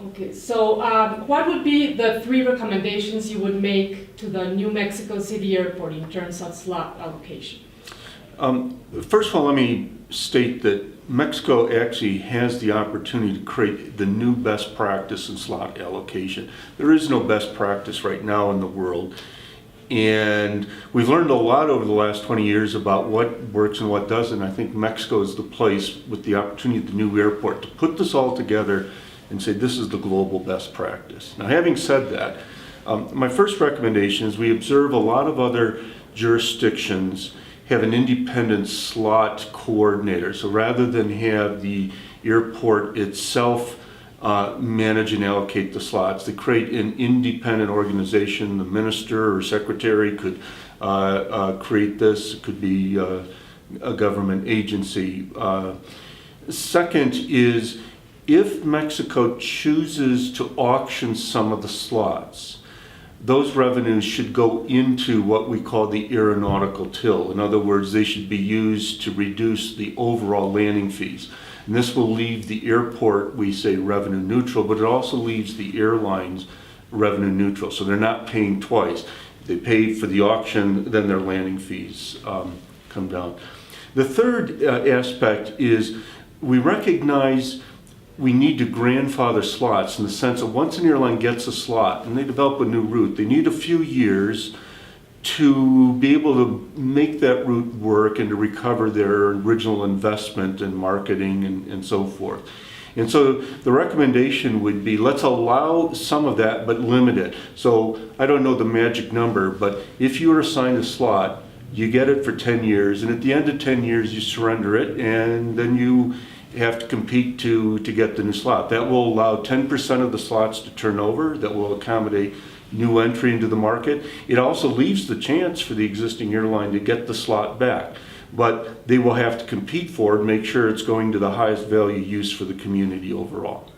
Okay, so what would be the 3 recommendations you would make to the New Mexico City Airport in terms of slot allocation? First of all, let me state that Mexico actually has the opportunity to create the new best practice in slot allocation. There is no best practice right now in the world. And we've learned a lot over the last 20 years about what works and what doesn't. I think Mexico is the place with the opportunity at the new airport to put this all together and say this is the global best practice. Now, having said that, my first recommendation is we observe a lot of other jurisdictions have an independent slot coordinator. So rather than have the airport itself manage and allocate the slots, they create an independent organization. The minister or secretary could create this. It could be a government agency. Second is, if Mexico chooses to auction some of the slots, those revenues should go into what we call the aeronautical till. In other words, they should be used to reduce the overall landing fees. And this will leave the airport, we say, revenue neutral, but it also leaves the airlines revenue neutral. So they're not paying twice. They pay for the auction, then their landing fees come down. The third aspect is we recognize we need to grandfather slots in the sense that once an airline gets a slot and they develop a new route, they need a few years to be able to make that route work and to recover their original investment in marketing and so forth. And so the recommendation would be, let's allow some of that, but limit it. So I don't know the magic number, but if you are assigned a slot, you get it for 10 years, and at the end of 10 years, you surrender it, and then you have to compete to get the new slot. That will allow 10% of the slots to turn over. That will accommodate new entry into the market. It also leaves the chance for the existing airline to get the slot back, but they will have to compete for it and make sure it's going to the highest value use for the community overall.